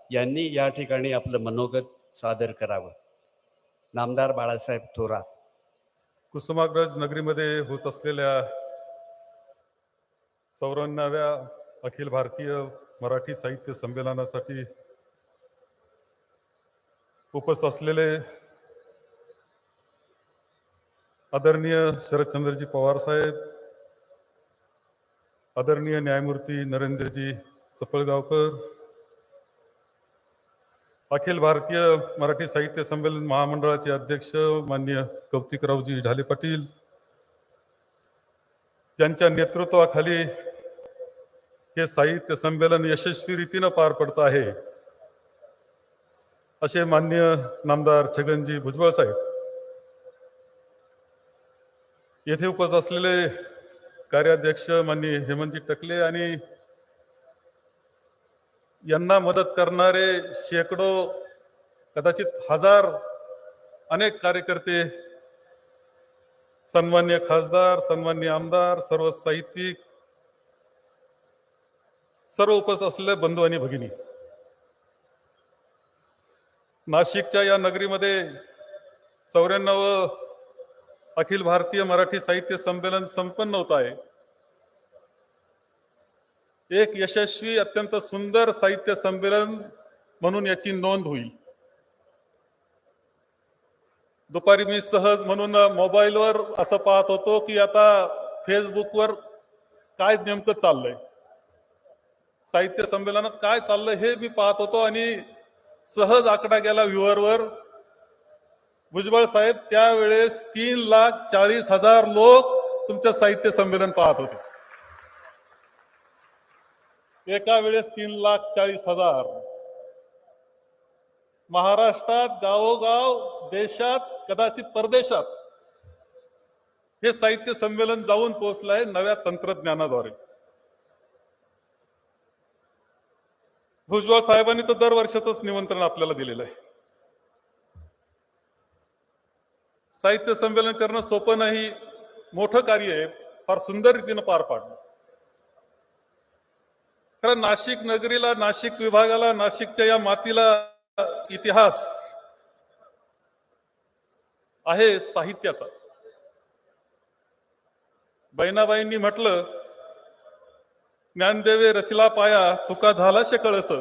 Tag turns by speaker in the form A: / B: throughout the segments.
A: यांनी या ठिकाणी आपलं मनोगत सादर करावं. नामदार बाळासाहेब थोरात.
B: कुसुमाग्रज नगरीमध्ये होत असलेल्या 94व्या अखिल भारतीय मराठी साहित्य संमेलनासाठी उपस्थित असलेले आदरणीय शरदचंद्रजी पवार साहेब, आदरणीय न्यायमूर्ती नरेंद्रजी चपळगावकर, अखिल भारतीय मराठी साहित्य संमेलन महामंडळाचे अध्यक्ष माननीय कौतिकरावजी ढाले पाटील, ज्यांच्या नेतृत्वाखाली हे साहित्य संमेलन यशस्वी रीतीने पार पडत आहे, असे माननीय नामदार छगनजी भुजबळ साहेब, येथे उपस्थित असलेले कार्याध्यक्ष माननीय हेमंतजी टकले आणि यांना मदत करणारे शेकडो, कदाचित हजार अनेक कार्यकर्ते, सन्मान्य खासदार, सन्मान्य आमदार, सर्व साहित्यिक, सर्व उपस्थित असलेले बंधू आणि भगिनी, नाशिकच्या या नगरीमध्ये 94 अखिल भारतीय मराठी साहित्य संमेलन संपन्न होत आहे. एक यशस्वी, अत्यंत सुंदर साहित्य संमेलन म्हणून याची नोंद होईल. दुपारी मी सहज म्हणून मोबाईलवर असं पाहत होतो की आता फेसबुकवर काय नेमकं चाललंय, साहित्य संमेलनात काय चाललंय हे मी पाहत होतो आणि सहज आकडा गेला व्ह्यूअरवर. भुजबळ साहेब, त्यावेळेस 3,40,000 लोक तुमचं साहित्य संमेलन पाहत होते. एका वेळेस 3,40,000. महाराष्ट्रात, गावोगाव, देशात, कदाचित परदेशात हे साहित्य संमेलन जाऊन पोहोचलंय नव्या तंत्रज्ञानाद्वारे. भुजबळ साहेबांनी तर दरवर्षाचंच निमंत्रण आपल्याला दिलेलं आहे. साहित्य संमेलन करणं सोपं नाही, मोठं कार्य आहे, फार सुंदर रीतीनं पार पाडलं. खरं नाशिक नगरीला, नाशिक विभागाला, नाशिकच्या या मातीला इतिहास आहे साहित्याचा. बहिणाबाईंनी म्हटलं, ज्ञानदेवे रचला पाया, तुका झाला कळस.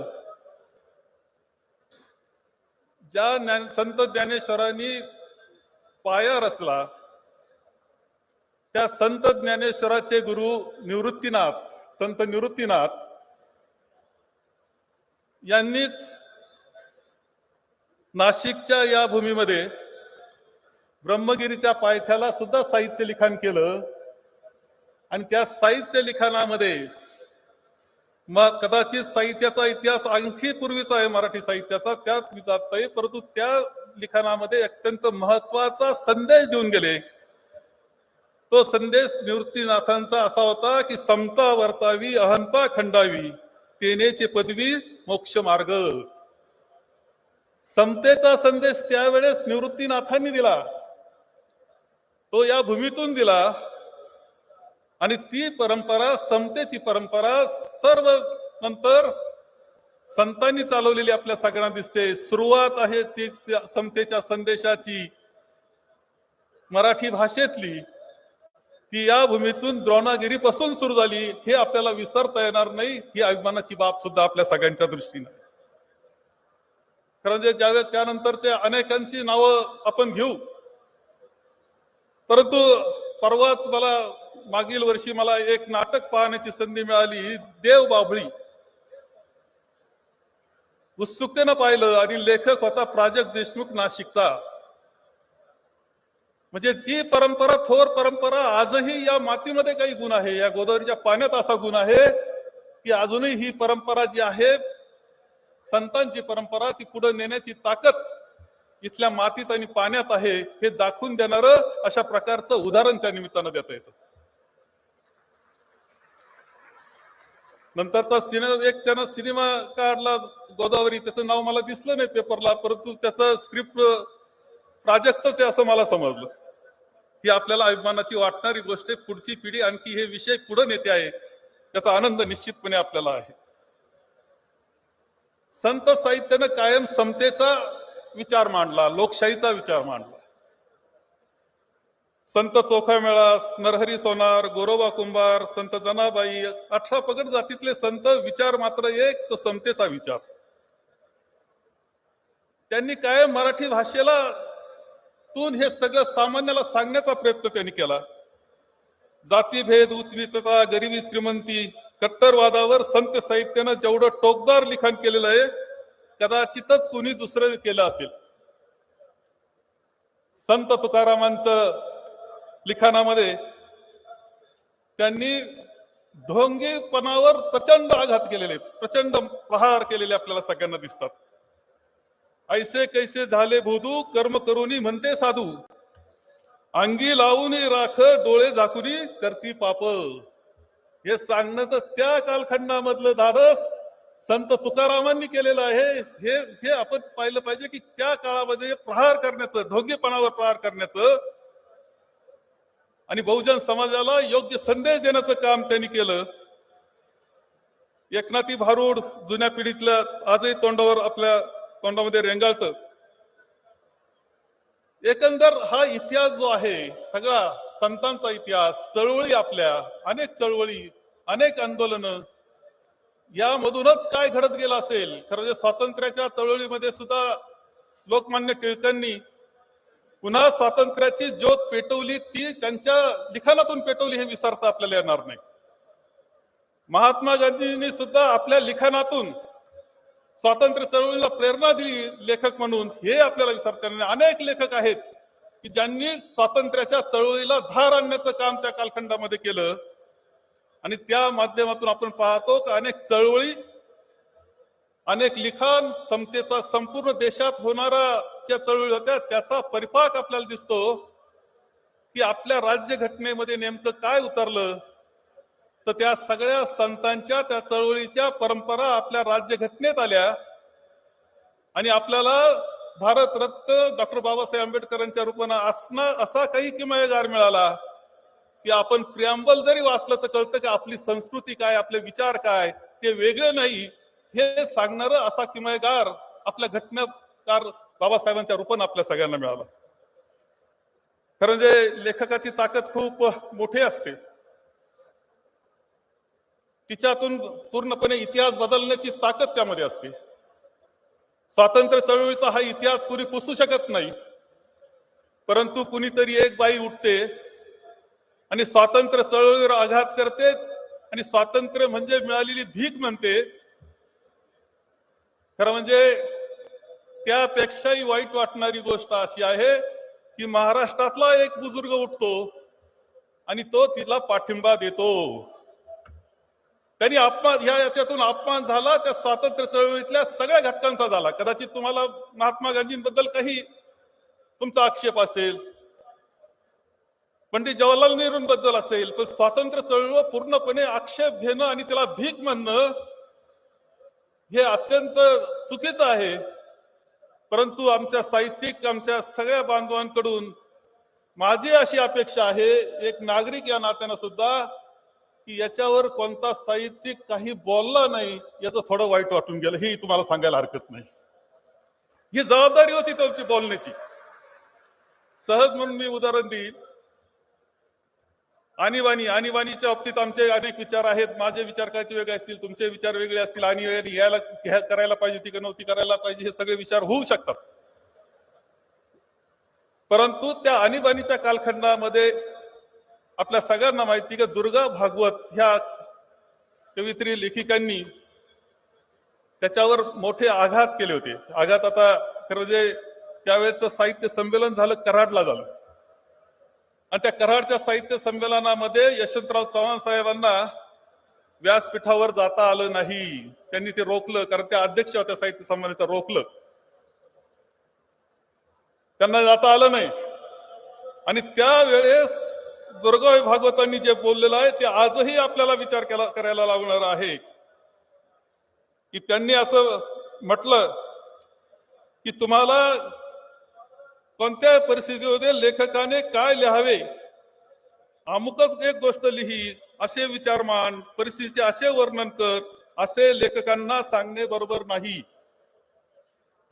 B: ज्या संत ज्ञानेश्वरांनी पाया रचला, त्या संत ज्ञानेश्वराचे गुरु निवृत्तीनाथ, संत निवृत्तीनाथ यांनीच नाशिकच्या या भूमीमध्ये ब्रह्मगिरीच्या पायथ्याला सुद्धा साहित्य लिखाण केलं. आणि त्या साहित्य लिखाणामध्ये मग कदाचित साहित्याचा इतिहास आणखी पूर्वीचा आहे, मराठी साहित्याचा, त्यात मी जात नाही, परंतु त्या लिखाणामध्ये अत्यंत महत्वाचा संदेश देऊन गेले. तो संदेश निवृत्तीनाथांचा असा होता की समता वर्तावी, अहंता खंडावी, तेनेचे पदवी मोक्ष मार्ग. समतेचा संदेश त्यावेळेस निवृत्तीनाथांनी दिला, तो या भूमीतून दिला. आणि ती परंपरा, समतेची परंपरा, सर्व नंतर संतांनी चालवलेली आपल्या सगळ्यांना दिसते. सुरुवात आहे ती समतेच्या संदेशाची मराठी भाषेतली, ती या भूमीतून द्रोणागिरीपासून सुरू झाली. हे आपल्याला विसरता येणार नाही. ही अभिमानाची बाब सुद्धा आपल्या सगळ्यांच्या दृष्टीने. कारण ज्यावेळेस त्यानंतरच्या अनेकांची नावं आपण घेऊ, परंतु परवाच मागील वर्षी मला एक नाटक पाहण्याची संधी मिळाली, देव बाभळी. उत्सुकतेनं पाहिलं आणि लेखक होता प्राजक्त देशमुख, नाशिकचा. म्हणजे जी परंपरा, थोर परंपरा, आजही या मातीमध्ये काही गुण आहे, या गोदावरीच्या पाण्यात असा गुण आहे की अजूनही ही परंपरा जी आहे, संतांची परंपरा, ती पुढे नेण्याची ताकद इथल्या मातीत आणि पाण्यात आहे, हे दाखवून देणारं अशा प्रकारचं उदाहरण त्या निमित्तानं देता येतं. नंतरचा एक त्यानं सिनेमा काढला गोदावरी, त्याचं नाव मला दिसलं नाही पेपरला, परंतु त्याचं स्क्रिप्ट प्राजक्तच आहे असं मला समजलं. ही आपल्याला अभिमानाची वाटणारी गोष्ट आहे. पुढची पिढी आणखी हे विषय पुढे नेते आहे, त्याचा आनंद निश्चितपणे आपल्याला आहे. संत साहित्यानं कायम समतेचा विचार मांडला, लोकशाहीचा विचार मांडला. संत चोखामेळा, नरहरी सोनार, गोरोबा कुंभार, संत जनाबाई, 18 पगड जातीतले संत विचार मात्र एक, तो समतेचा विचार. त्यांनी कायम मराठी भाषेला तून हे सगळं सामान्याला सांगण्याचा प्रयत्न त्यांनी केला. जातीभेद, उच्च-नीचता, गरिबी, श्रीमंती, कट्टरवादावर संत साहित्यानं जेवढं टोकदार लिखाण केलेलं आहे, कदाचितच कोणी दुसरं केलं असेल. संत तुकारामांचं लिखाणामध्ये त्यांनी ढोंगीपणावर प्रचंड आघात केलेले, प्रचंड प्रहार केलेले आपल्याला सगळ्यांना दिसतात. ऐसे कैसे झाले भोदू, कर्म करूनी म्हणते साधू, अंगी लावूनी राख, डोळे झाकुनी करती पाप. हे सांगणं तर त्या कालखंडामधलं धाडस संत तुकारामांनी केलेलं आहे. हे आपण पाहिलं पाहिजे की त्या काळामध्ये प्रहार करण्याचं, ढोंगीपणावर प्रहार करण्याचं आणि बहुजन समाजाला योग्य संदेश देण्याचं काम त्यांनी केलं. एकनाथी भारूड जुन्या पिढीतल्या आजही आपल्या तोंडामध्ये रेंगाळतं. एकंदर हा इतिहास जो आहे सगळा संतांचा इतिहास, चळवळी, आपल्या अनेक चळवळी, अनेक आंदोलनं, यामधूनच काय घडत गेलं असेल. खरं जे स्वातंत्र्याच्या चळवळीमध्ये सुद्धा लोकमान्य टिळकांनी पुन्हा स्वातंत्र्याची ज्योत पेटवली, ती त्यांच्या लिखाणातून पेटवली हे विसरता आपल्याला येणार नाही. महात्मा गांधींनी सुद्धा आपल्या लिखाणातून स्वातंत्र्य चळवळीला प्रेरणा दिली लेखक म्हणून, हे आपल्याला विसरता येणार नाही. अनेक लेखक आहेत की ज्यांनी स्वातंत्र्याच्या चळवळीला धार आणण्याचं काम त्या कालखंडामध्ये केलं आणि त्या माध्यमातून आपण पाहतो की अनेक चळवळी, अनेक लिखाण, समतेचा संपूर्ण देशात होणारा ज्या चळवळी होत्या त्याचा परिपाक आपल्याला दिसतो की आपल्या राज्यघटनेमध्ये नेमकं काय उतरलं. तर त्या सगळ्या संतांच्या, त्या चळवळीच्या परंपरा आपल्या राज्यघटनेत आल्या आणि आपल्याला भारतरत्न डॉक्टर बाबासाहेब आंबेडकरांच्या रूपानं असणं असा काही किमयागार मिळाला की आपण प्रिअम्बल जरी वाचलं तर कळतं की आपली संस्कृती काय, आपले विचार काय, ते वेगळे नाही हे सांगणारं असा किमयागार आपल्या घटनाकार बाबासाहेबांच्या रूपानं आपल्या सगळ्यांना मिळाला. खरं म्हणजे लेखकाची ताकद खूप मोठी असते. तिच्यातून पूर्णपणे इतिहास बदलण्याची ताकद त्यामध्ये असते. स्वातंत्र्य चळवळीचा हा इतिहास कुणी पुसू शकत नाही, परंतु कुणीतरी एक बाई उठते आणि स्वातंत्र्य चळवळीवर आघात करते आणि स्वातंत्र्य म्हणजे मिळालेली भीक म्हणते. खरं म्हणजे त्यापेक्षाही वाईट वाटणारी गोष्ट अशी आहे की महाराष्ट्रातला एक बुजुर्ग उठतो आणि तो तिला पाठिंबा देतो. त्यांनी अपमान, याच्यातून अपमान झाला त्या स्वातंत्र्य चळवळीतल्या सगळ्या घटकांचा झाला. कदाचित तुम्हाला महात्मा गांधींबद्दल काही तुमचा आक्षेप असेल, पंडित जवाहरलाल नेहरूंबद्दल असेल, पण स्वातंत्र्य चळवळीवर पूर्णपणे आक्षेप घेणं आणि त्याला भीक म्हणणं हे अत्यंत चुकीचं आहे. परंतु आमच्या साहित्यिक, आमच्या सगळ्या बांधवांकडून माझी अशी अपेक्षा आहे, एक नागरिक या नात्यानं सुद्धा, की याच्यावर कोणता साहित्यिक काही बोलला नाही याचं थोडं वाईट वाटून गेलं, हे तुम्हाला सांगायला हरकत नाही. ही जबाबदारी होती त्यांची बोलण्याची. सहज म्हणून मी उदाहरण देईन, आणीबाणीच्या बाबतीत आमचे अनेक विचार आहेत. माझे विचार काय वेगळे असतील, तुमचे विचार वेगळे असतील. आणीबाणी यायला करायला पाहिजे होती का नव्हती करायला पाहिजे, हे सगळे विचार होऊ शकतात. परंतु त्या आणीबाणीच्या कालखंडामध्ये आपल्या सगळ्यांना माहिती की दुर्गा भागवत ह्या कवित्री लेखिकांनी त्याच्यावर मोठे आघात केले होते. आघात आता खरं जे त्यावेळेचं साहित्य संमेलन झालं, कराडला झालं, आणि त्या कराडच्या साहित्य संमेलनामध्ये यशवंतराव चव्हाण साहेबांना व्यासपीठावर जाता आलं नाही. त्यांनी ते रोखलं, कारण त्या अध्यक्ष होत्या साहित्य संमेलनाचं, रोखलं. त्यांना जाता आलं नाही. आणि त्यावेळेस दुर्गा भागवतांनी जे बोललेलं आहे ते आजही आपल्याला विचार करायला लागणार आहे. की त्यांनी असं म्हटलं की तुम्हाला कोणत्या परिस्थितीमध्ये लेखकाने काय लिहावे, अमुकच एक गोष्ट लिही, असे विचार मान, परिस्थितीचे असे वर्णन कर, असे लेखकांना सांगणे बरोबर नाही.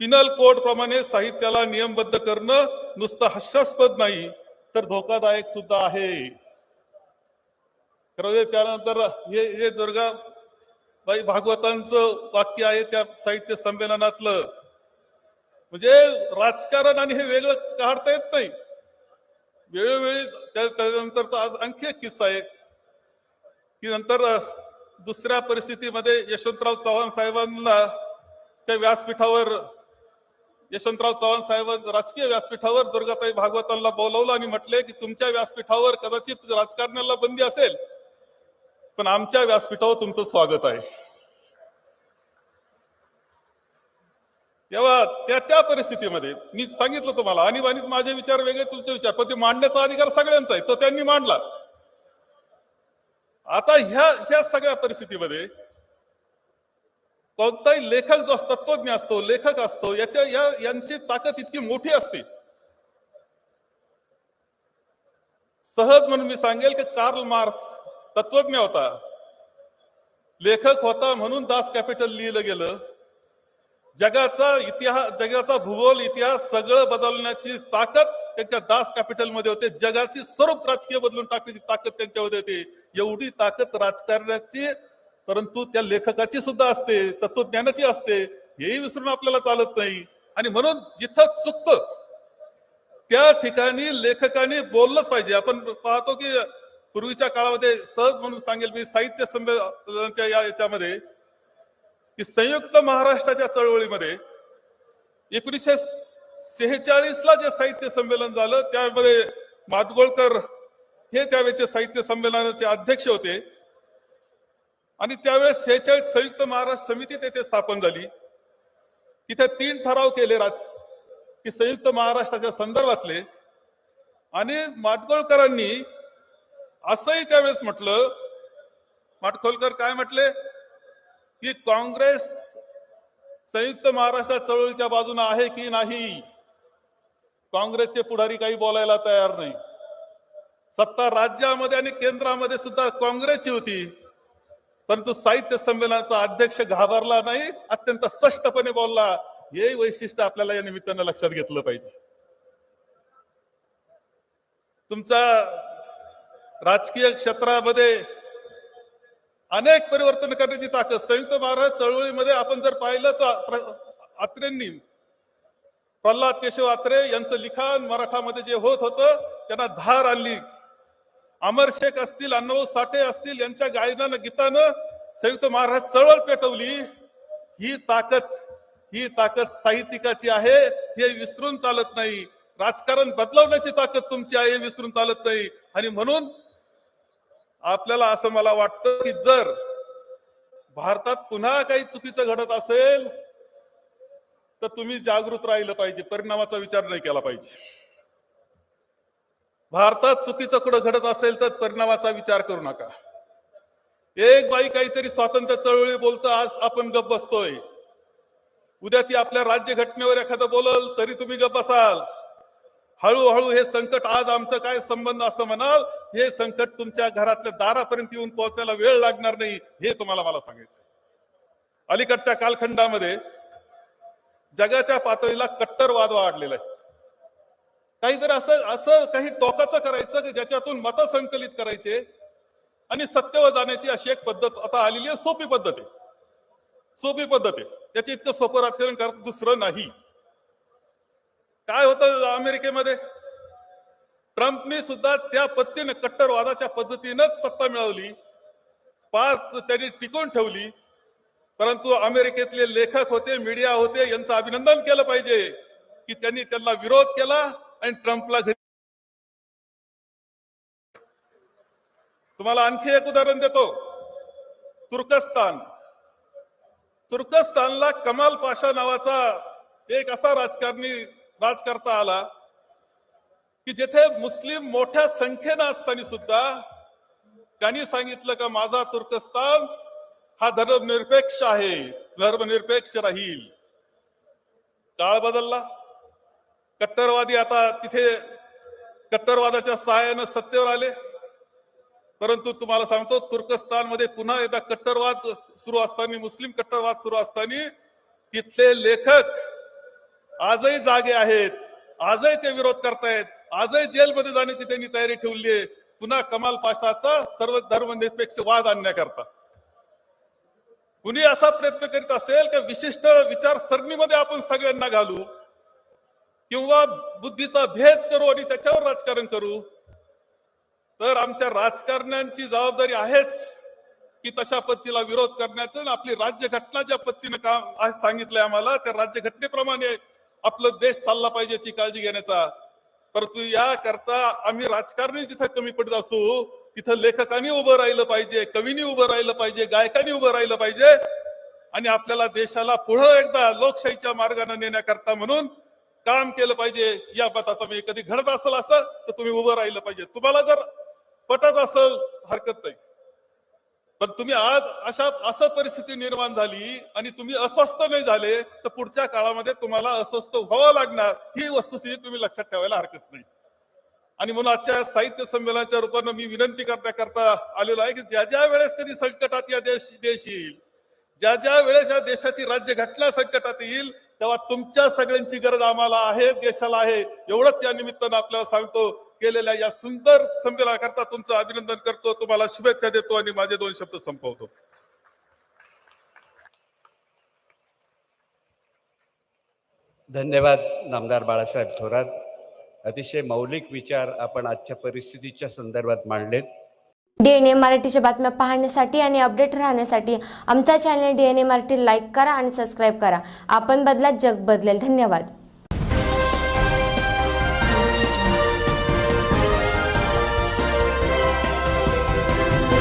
B: पिनल कोड प्रमाणे साहित्याला नियमबद्ध करणं नुसतं हास्यास्पद नाही तर धोकादायक सुद्धा आहे. त्यानंतर हे दुर्गाबाई भागवतांचं वाक्य आहे त्या साहित्य संमेलनातलं. म्हणजे राजकारण आणि हे वेगळं काढता येत नाही. वेळोवेळी त्यानंतरचा आज आणखी एक किस्सा आहे की नंतर दुसऱ्या परिस्थितीमध्ये यशवंतराव चव्हाण साहेबांना त्या व्यासपीठावर यशवंतराव चव्हाण साहेब राजकीय व्यासपीठावर दुर्गाताई भागवतांना बोलवलं आणि म्हटले की तुमच्या व्यासपीठावर कदाचित राजकारणाला बंदी असेल पण आमच्या व्यासपीठावर तुमचं स्वागत आहे. तेव्हा त्या परिस्थितीमध्ये मी सांगितलं तुम्हाला आणीबाणीत माझे विचार वेगळे तुमचे विचार पण ते मांडण्याचा अधिकार सगळ्यांचा आहे तो त्यांनी मांडला. आता ह्या सगळ्या परिस्थितीमध्ये कोणताही लेखक जो असतो तत्वज्ञ असतो लेखक असतो यांची ताकद इतकी मोठी असते. सहज म्हणून मी सांगेल की कार्ल मार्क्स तत्वज्ञ होता लेखक होता म्हणून दास कॅपिटल लिहिलं गेलं. जगाचा इतिहास जगाचा भूगोल इतिहास सगळं बदलण्याची ताकद त्यांच्या दास कॅपिटल मध्ये होते. जगाची स्वरूप राजकीय बदलून टाकण्याची ताकद त्यांच्यामध्ये होते. एवढी ताकद राजकारणाची परंतु त्या लेखकाची सुद्धा असते तत्वज्ञानाची असते हेही विसरून आपल्याला चालत नाही. आणि म्हणून जिथं चुकतं त्या ठिकाणी लेखकाने बोललंच पाहिजे. आपण पाहतो की पूर्वीच्या काळामध्ये सहज म्हणून सांगेल मी साहित्य संमेलनाच्या याच्यामध्ये की संयुक्त महाराष्ट्राच्या चळवळीमध्ये 1946 ला जे साहित्य संमेलन झालं त्यामध्ये माडगुळकर हे त्यावेळेचे साहित्य संमेलनाचे अध्यक्ष होते आणि त्यावेळेस 46 संयुक्त महाराष्ट्र समिती तेथे स्थापन झाली. तिथे 3 ठराव केले की संयुक्त महाराष्ट्राच्या संदर्भातले. आणि माडगुळकरांनी असंही त्यावेळेस म्हटलं माडखोलकर काय म्हटले की काँग्रेस संयुक्त महाराष्ट्र चळवळीच्या बाजूने आहे की नाही. काँग्रेसचे पुढारी काही बोलायला तयार नाही. सत्ता राज्यामध्ये आणि केंद्रामध्ये सुद्धा काँग्रेसची होती परंतु साहित्य संमेलनाचा अध्यक्ष घाबरला नाही अत्यंत स्पष्टपणे बोलला. हे वैशिष्ट्य आपल्याला या निमित्तानं लक्षात घेतलं पाहिजे. तुमचा राजकीय क्षेत्रामध्ये अनेक परिवर्तन करण्याची ताकद संयुक्त महाराष्ट्र चळवळीमध्ये आपण जर पाहिलं तर अत्रेंनी प्रल्हाद केशव अत्रे यांचं लिखाण मराठामध्ये जे होत होतं त्यांना धार आणली. अमर शेख असतील अण्णाभाऊ साठे असतील यांच्या गायनानं गीतानं संयुक्त महाराष्ट्र चळवळ पेटवली. ही ताकद साहित्यिकाची आहे हे विसरून चालत नाही. राजकारण बदलवण्याची ताकद तुमची आहे हे विसरून चालत नाही. आणि म्हणून आपल्याला असं मला वाटतं की जर भारतात पुन्हा काही चुकीचं घडत असेल तर तुम्ही जागृत राहिलं पाहिजे परिणामाचा विचार नाही केला पाहिजे. भारतात चुकीचं कुठं घडत असेल तर परिणामाचा विचार करू नका. एक बाई काहीतरी स्वातंत्र्य चळवळी बोलतं आज आपण गप्प बसतोय. उद्या ती आपल्या राज्यघटनेवर एखादं बोलल तरी तुम्ही गप्प बसाल. हळूहळू हे संकट आज आमचं काय संबंध असं म्हणाल हे संकट तुमच्या घरातल्या दारापर्यंत येऊन पोहोचायला वेळ लागणार नाही हे तुम्हाला मला सांगायचं. अलीकडच्या कालखंडामध्ये जगाच्या पातळीला कट्टरवाद वाढलेला आहे. काहीतरी असं काही टोकाचं करायचं की ज्याच्यातून मतं संकलित करायचे आणि सत्तेवर जाण्याची अशी एक पद्धत आता आलेली आहे. सोपी पद्धत आहे. त्याची इतकं सोपं राजकारण करत दुसरं नाही. काय होतं अमेरिकेमध्ये ट्रम्पने सुद्धा त्या पद्धतीने कट्टरवादाच्या पद्धतीनंच सत्ता मिळवली. 5 त्यांनी टिकून ठेवली. परंतु अमेरिकेतले लेखक होते मीडिया होते यांचं अभिनंदन केलं पाहिजे की त्यांनी त्यांना विरोध केला आणि ट्रम्पला घरी. तुम्हाला आणखी एक उदाहरण देतो. तुर्कस्तानला कमाल पाशा नावाचा एक असा राजकर्ता आला की जिथे मुस्लिम मोठ्या संख्येनं असताना सुद्धा त्यांनी सांगितलं का माझा तुर्कस्तान हा धर्मनिरपेक्ष आहे धर्मनिरपेक्ष राहील. काळ बदलला. कट्टरवादी आता तिथे कट्टरवादाच्या सहाय्यानं सत्तेवर आले. परंतु तुम्हाला सांगतो तुर्कस्तानमध्ये पुन्हा एकदा कट्टरवाद सुरू असताना मुस्लिम कट्टरवाद सुरू असताना तिथले लेखक आजही जागे आहेत, आजही ते विरोध करतायत, आजही जेलमध्ये जाण्याची त्यांनी तयारी ठेवली आहे, पुन्हा कमाल पाशाचा सर्व धर्मनिरपेक्ष वाद आणण्याकरता. कुणी असा प्रयत्न करीत असेल की विशिष्ट विचारसरणीमध्ये आपण सगळ्यांना घालू किंवा बुद्धीचा भेद करू आणि त्याच्यावर राजकारण करू, तर आमच्या राजकारण्यांची जबाबदारी आहेच की तशा पद्धतीला विरोध करण्याचं आणि आपली राज्यघटना ज्या पद्धतीनं काम आज सांगितलंय आम्हाला त्या राज्यघटनेप्रमाणे आपलं देश चालला पाहिजे याची काळजी घेण्याचा. परंतु या करता आम्ही राजकारणी जिथं कमी पडत असू तिथं लेखकांनी उभं राहिलं पाहिजे, कवींनी उभं राहिलं पाहिजे, गायकांनी उभं राहिलं पाहिजे आणि आपल्याला देशाला पुढे एकदा लोकशाहीच्या मार्गाने नेण्याकरता म्हणून काम केलं पाहिजे. या मताचा मी कधी घडत असेल असं तर तुम्ही उभं राहिलं पाहिजे. तुम्हाला जर पटत असेल हरकत नाही, पण तुम्ही आज असं परिस्थिती निर्माण झाली आणि तुम्ही अस्वस्थ नाही झाले तर पुढच्या काळामध्ये तुम्हाला अस्वस्थ व्हावं लागणार, ही वस्तुस्थिती तुम्ही लक्षात ठेवायला हरकत नाही. आणि म्हणून आजच्या साहित्य संमेलनाच्या रूपानं मी विनंती करण्याकरता आलेलो आहे की ज्या ज्या वेळेस कधी संकटात या देश येईल, ज्या ज्या वेळेस या देशाची राज्यघटना संकटात येईल, तेव्हा तुमच्या सगळ्यांची गरज आम्हाला आहे, देशाला आहे. एवढंच या निमित्तानं आपल्याला सांगतो. केलेल्या या सुंदर संमेलनाकरता तुमचं अभिनंदन करतो, तुम्हाला शुभेच्छा देतो आणि माझे 2 शब्द संपवतो.
A: धन्यवाद नामदार बाळासाहेब थोरात. अतिशय मौलिक विचार आपण आजच्या परिस्थितीच्या संदर्भात मांडलेत.
C: डीएनए मराठीच्या बातम्या पाहण्यासाठी आणि अपडेट राहण्यासाठी आमचा चॅनल डीएनए मराठी लाईक करा आणि सबस्क्राईब करा. आपण बदला, जग बदलेल. धन्यवाद.